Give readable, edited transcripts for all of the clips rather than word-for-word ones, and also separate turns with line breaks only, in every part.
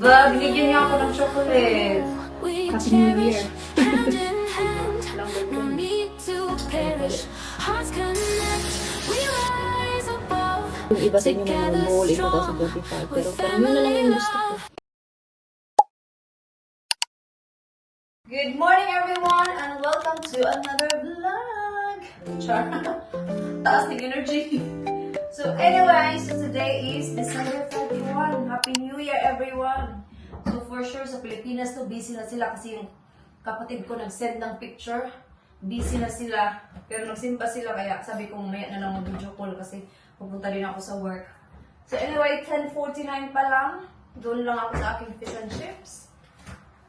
Ba, binigyan niya ako ng chocolate. Happy New Year.
Yung iba sa inyo may normal, ito daw sa 25. Pero parang yun na lang yung gusto ko.
Good morning everyone and welcome to another vlog. Char. Taas ng energy. So anyway, so today is December 31. Happy New Year everyone. So for sure sa Pilipinas to busy na sila kasi yung kapatid ko nag-send ng picture. Busy na sila. Pero nagsimpa sila kaya sabi ko mamaya na lang mag-video call kasi pupunta din ako sa work. So anyway, 10:49 pa lang. Doon lang ako sa aking fish and chips.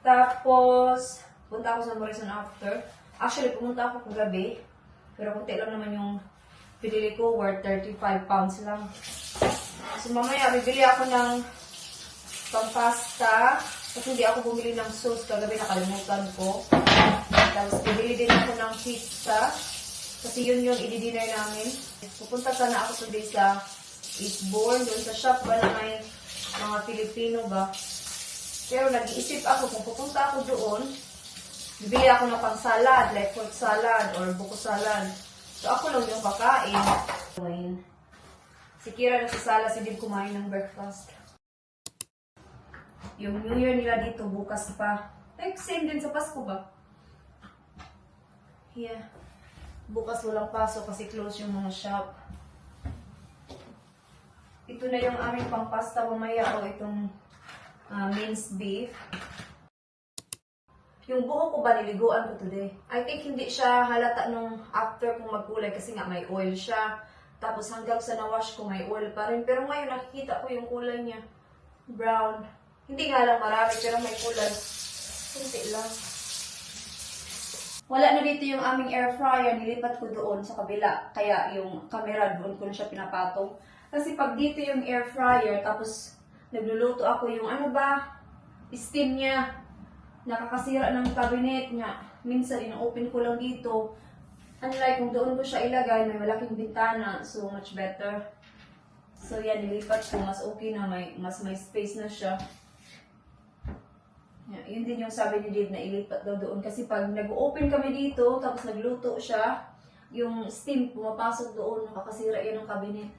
Tapos, punta ako sa Morrison after. Actually, pumunta ako kagabi. Pero kunti lang naman yung pinili ko, worth 35 pounds lang. So mamaya, bibili ako ng pampasta. Kasi hindi ako bumili ng sauce kagabi, nakalimutan ko. Tapos, bibili din ako ng pizza. Kasi yun yung i-dinner namin. Pupunta sana ako today sa Eastbourne. Doon sa shop ba na may mga Filipino ba. Pero nag-iisip ako kung pupunta ako doon, bibili ako ng pang-salad, like fruit salad or buko salad. So ako lang yung kakain. Si Kira nagsasala, si Dib kumain ng breakfast. Yung New Year nila dito, bukas pa. Like same din sa Pasko ba? Yeah. Bukas walang pasok kasi close yung mga shop. Ito na yung aming pang-pasta mamaya o itong minced beef. Yung buhok ko ba niliguan ko today? I think hindi siya halata nung after kong magkulay kasi nga may oil siya. Tapos hanggang sa na-wash ko may oil pa rin. Pero ngayon nakikita ko yung kulay niya. Brown. Hindi nga lang marami pero may kulay. Hindi lang. Wala na dito yung aming air fryer. Nilipat ko doon sa kabila. Kaya yung camera doon ko na siya pinapatong. Kasi pag dito yung air fryer tapos nagluluto ako yung ano ba, steam niya. Nakakasira ng cabinet niya. Minsan, ino-open ko lang dito. Unlike kung doon ko siya ilagay, may malaking bintana. So, much better. So, yan, nilipat ko. Mas okay na. Mas may space na siya. Yan, yun din yung sabi ni Dave na ilipat daw doon. Kasi pag nag-open kami dito, tapos nagluto siya, yung steam pumapasok doon. Nakakasira yan ng cabinet.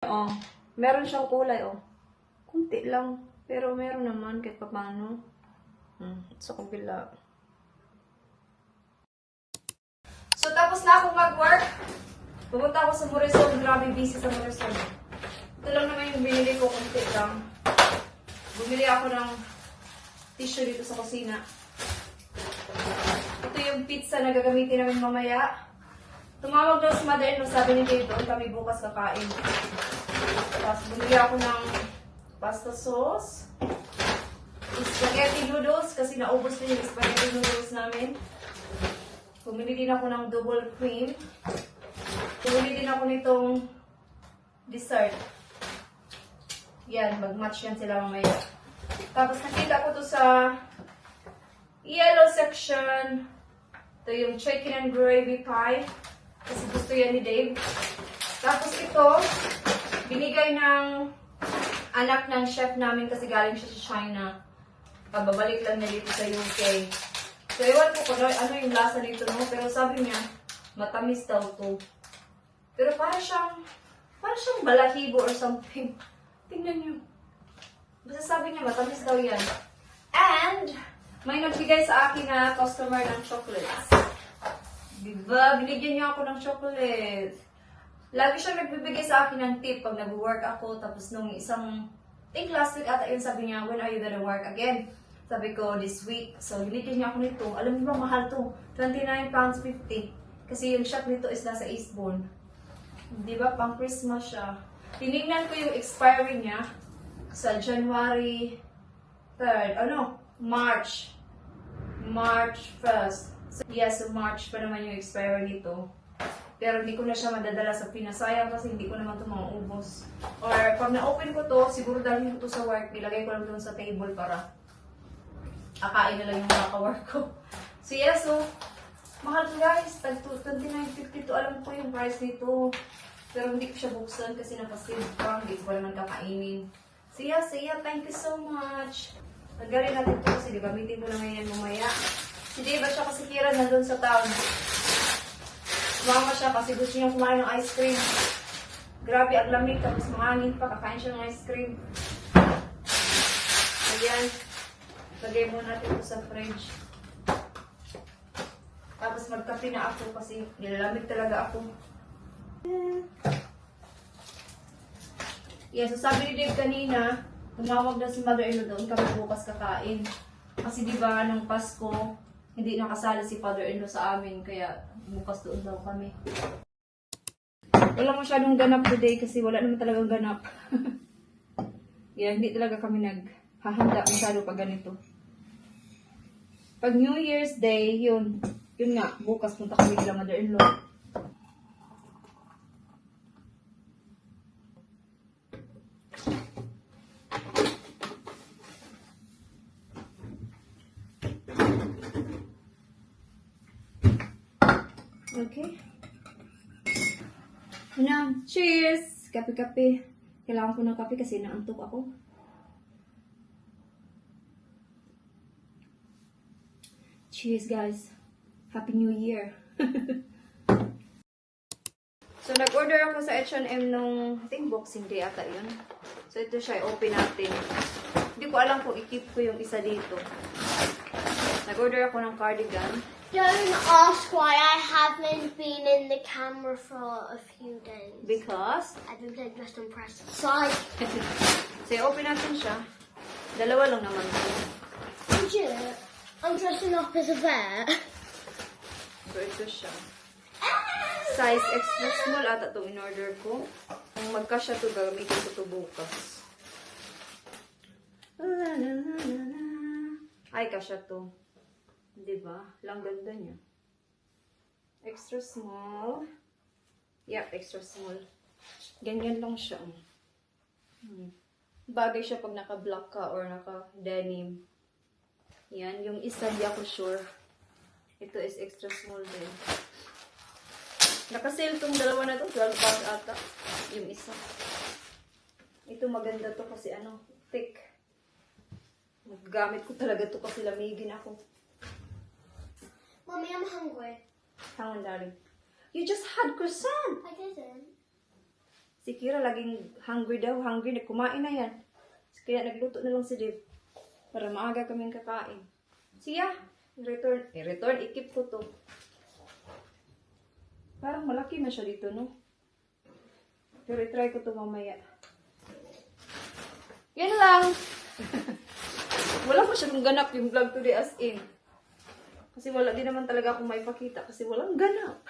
Oh, meron siyang kulay, oh. Kunti lang. Pero meron naman kahit paano. Sa kabila. So, tapos na akong mag-work. Pumunta ako sa Morrison. Grabe busy sa Morrison. Ito lang naman yung binili ko. Kunti lang. Bumili ako ng tissue dito sa kusina. Ito yung pizza na gagamitin namin mamaya. Tumawag daw si mother-in-law. Sabi ni Dave, doon kami bukas kakain. Tapos bumili ako ng pasta sauce, spaghetti noodles, kasi naubos na yung spaghetti noodles namin. Bumili din ako ng double cream. Bumili din ako nitong dessert. Yan, mag-match yan sila mamaya. Tapos nakita ko to sa yellow section. Ito yung chicken and gravy pie. Kasi gusto yan ni Dave. Tapos ito, binigay ng anak ng chef namin kasi galing siya sa China. Pababalik lang niya dito sa UK. So, ewan ko kung ano yung lasa nito, no? Pero sabi niya, matamis daw to. Pero parang siyang balahibo or something. Tingnan niyo. Basta sabi niya, matamis daw yan. And, may nagbigay sa akin na customer ng chocolates. Diba? Binigyan niya ako ng chocolate. Lagi siya nagbibigay sa akin ng tip pag nag-work ako. Tapos nung isang, I think last week ata yun, sabi niya, when are you gonna work again? Sabi ko, this week. So, binigyan niya ako nito. Alam niyo ba, mahal to. £29.50. Kasi yung shop nito is nasa Eastbourne. Di ba? Pang Christmas siya. Tinignan ko yung expiry niya sa January 3rd. March 1st. So, yes, so March pa naman yung expiry nito. Pero hindi ko na siya madadala sa Pinas. Sayang kasi hindi ko naman ito mauubos. Or pag na-open ko to, siguro dalhin ko to sa work. Ilagay ko lang doon sa table para akain na lang yung mga ka-work ko. So yeah, so mahal to guys. Tag $29.50 to. Alam ko yung price nito. Pero hindi ko siya buksan kasi naka-save pa. Hindi ko pa naman kakainin. Siya, thank you so much. Nagarin natin ito kasi gagamitin ko na ngayon mamaya. Si Dave at siya kasi Kira nandun sa town. Mama siya kasi gusto niya kumain ng ice cream. Grabe, ang lamig, tapos mahangin pa, kakain siya ng ice cream. Ayan. Lagay muna natin ito sa fridge. Tapos magkape na ako kasi nilalamig talaga ako. Yeah, so sabi ni Dave kanina, tumawag na si mother-in-law doon kami bukas kakain. Kasi di ba nung Pasko, hindi nakasali si father-in-law sa amin, kaya bukas doon daw kami. Wala masyadong ganap today kasi wala naman talagang ganap. Yeah, hindi talaga kami naghahanda masyado pag ganito. Pag New Year's Day, yun nga, bukas punta kami kila mother-in-law. Okay. Na, cheers! Kape-kape. Kailangan ko ng kape kasi naantok ako. Cheers, guys. Happy New Year. So, nag-order ako sa H&M nung, I think, Boxing Day ata yun. So, ito siya. Open natin. Hindi ko alam kung i-keep ko yung isa dito. Nag-order ako ng cardigan.
Don't ask why I haven't been in the camera for a few days.
Because?
I've been playing just on press side.
So, open natin siya. Dalawa lang naman ito.
Legit, I'm dressing up as a bear.
So, ito siya. Size extra small ata itong in-order ko. Kung magkasya ito, gagamitin ko ito bukas. Ay, kasya ito. Diba? Lang ganda niya. Extra small. Yep, extra small. Ganyan lang siya. Bagay siya pag naka-black ka or naka-denim. Yan. Yung isa, di ako sure. Ito is extra small din. Naka-sale tong dalawa na to. 12 pounds ata. Yung isa. Ito maganda to kasi ano, thick. Magagamit ko talaga to kasi lamigin ako.
Mommy, I'm hungry.
Hang on, darling. You just had croissant.
I didn't.
Si Kira laging hungry daw. Hungry na. Kumain na yan. Kaya nagluto na lang si Dave. Para maaga kaming kakain. Siya. Return. I-keep ko to. Parang malaki na siya dito, no? Pero i-try ko to mamaya. Yan lang. Wala pa siyang ganap yung vlog today as in. Kasi wala din naman talaga akong may pakita kasi walang ganap.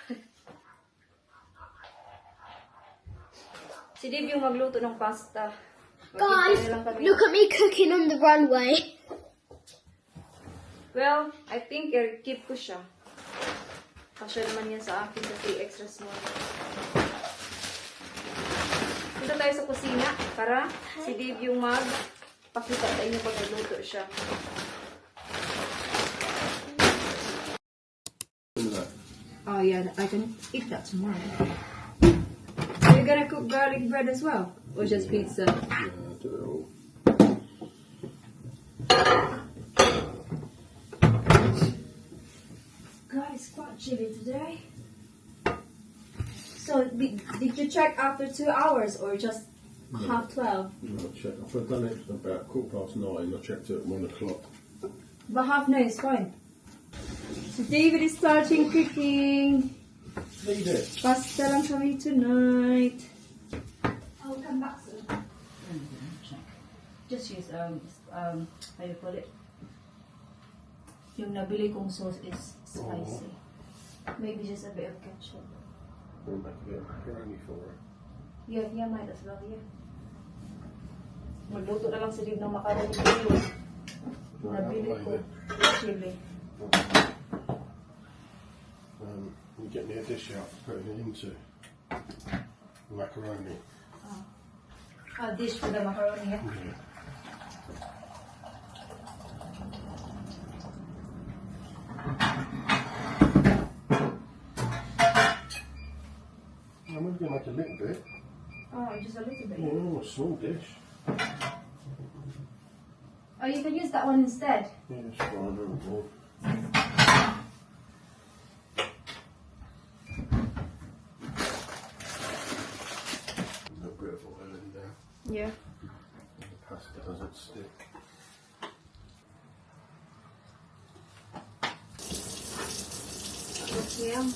Si Dave yung magluto ng pasta.
Guys,
Magkita na lang kami.
look at me cooking on the runway.
Well, I think i-keep ko siya. Kasya naman yan sa akin kasi extra small. Punta tayo sa kusina para si Dave yung magpakita sa inyo pag nagluto siya. Oh yeah, I can eat that tomorrow. Are you gonna cook garlic bread as well? Or just pizza?
Yeah, do it all.
God, it's quite chilly today. So, did you check after 2 hours or just half 12?
No, check. I've done it about 9:15. I checked it at 1 o'clock.
But half 9 is fine. So, David is starting cooking.
Leave it.
Pasta lang kami tonight. I'll come back soon. Just use, how do you call it? Yung nabili kong sauce is spicy. Maybe just a bit of ketchup.
We'll make a bit of macaroni for it.
Yeah, might as well, yeah. Magluto na lang si Dave ng macaroni chili. Nabili ko. Chili.
You get me a dish out to put it into macaroni.
A dish for the macaroni, yeah?
Yeah. I'm only going to make a little bit.
Oh, just a little bit.
Oh, a small dish.
Oh, you can use that one instead.
Yeah, it's fine. I'm bored. A bit of oil in there.
Yeah.
The pasta doesn't stick.
Yeah.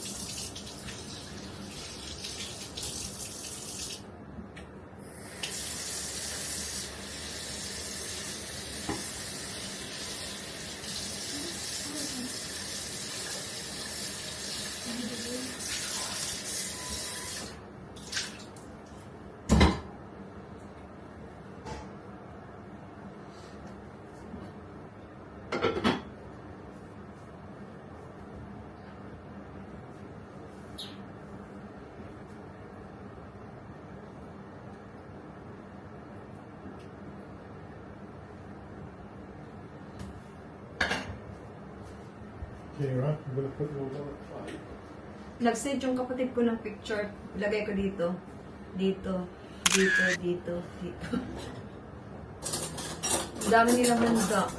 Kira, I'm going to put yours on a plate.
Nag-send yung kapatid ko ng picture. Ilagay ko dito. Dito. Dito. Dito. Dito. Ang dami nilang handa.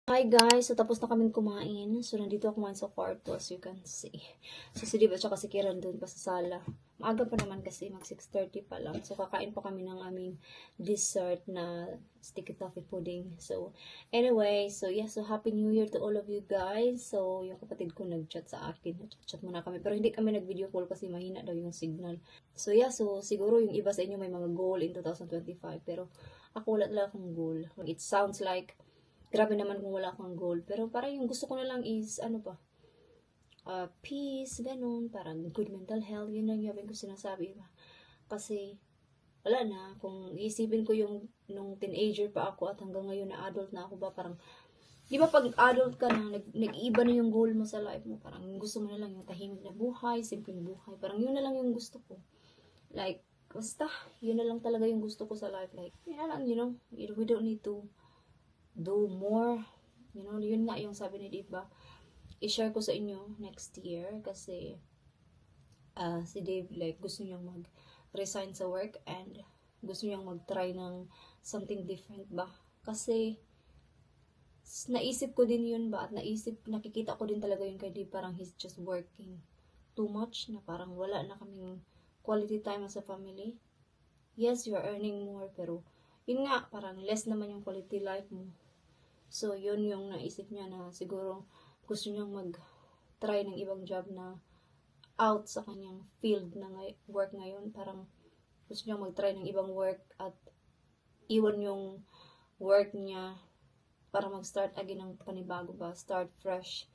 Hi guys, so tapos na kaming kumain. So nandito ako kumain sa kwarto as you can see. So si Div at saka si Kiran doon pa sa sala. Maaga pa naman kasi, mag 6:30 pa lang. So kakain pa kami ng aming dessert na sticky toffee pudding. So anyway, so yeah, so happy new year to all of you guys. So yung kapatid ko nag-chat sa akin. Chat muna kami. Pero hindi kami nag-video call kasi mahina daw yung signal. So yeah, so siguro yung iba sa inyo may mga goal in 2025. Pero ako wala talaga akong goal. It sounds like grabe naman kung wala akong goal. Pero parang yung gusto ko na lang is, ano ba, peace, ganun. Parang good mental health. Yun lang yung ko sinasabi ba. Kasi, wala na. Kung iisipin ko yung nung teenager pa ako at hanggang ngayon na adult na ako ba, parang, di ba pag adult ka na, nag-iiba na yung goal mo sa life mo. Parang gusto mo na lang yung tahimik na buhay, simpleng buhay. Parang yun na lang yung gusto ko. Like, basta, yun na lang talaga yung gusto ko sa life. Like, yun na lang, you know, we don't need to do more. You know, yun nga yung sabi ni Dave ba, i-share ko sa inyo next year kasi si Dave like gusto niyang mag-resign sa work and gusto niyang mag-try ng something different ba. Kasi naisip ko din yun ba at nakikita ko din talaga yun kay Dave, parang he's just working too much na parang wala na kaming quality time as a family. Yes, you are earning more pero yun nga, parang less naman yung quality life mo. So, yun yung naisip niya na siguro gusto niyang mag-try ng ibang job na out sa kanyang field na work ngayon. Parang gusto niyang mag-try ng ibang work at iwan yung work niya para mag-start again ng panibago ba. Start fresh.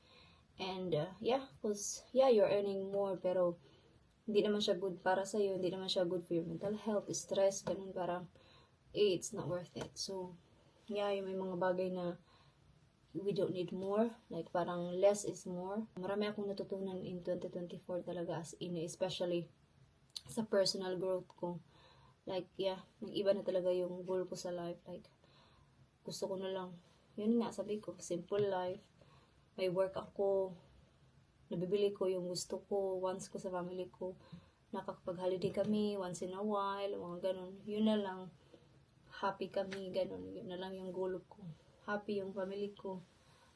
And, yeah, cause, yeah, you're earning more pero hindi naman siya good para sa'yo. Hindi naman siya good for your mental health, stress, ganun. Parang, it's not worth it. So, yeah, yung may mga bagay na we don't need more. Like, parang less is more. Marami akong natutunan in 2024 talaga as in, especially sa personal growth ko. Like, yeah, nag-iba na talaga yung goal ko sa life. Like, gusto ko na lang, yun nga, sabi ko, simple life. May work ako, nabibili ko yung gusto ko, wants ko sa family ko. Nakakapag-holiday kami, once in a while, mga ganun. Yun na lang. Happy kami, ganun. Yun na lang yung goal ko. Happy yung family ko.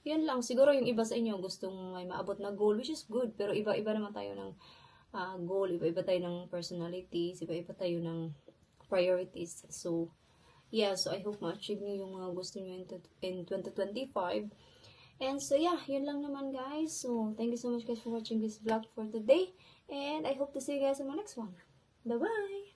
Yun lang. Siguro yung iba sa inyo gustong may maabot na goal, which is good. Pero iba-iba naman tayo ng goal. Iba-iba tayo ng personalities. Iba-iba tayo ng priorities. So, yeah. So, I hope ma-achieve nyo yung mga gusto nyo in 2025. And so, yeah. Yun lang naman, guys. So, thank you so much, guys, for watching this vlog for today. And I hope to see you guys in my next one. Bye-bye!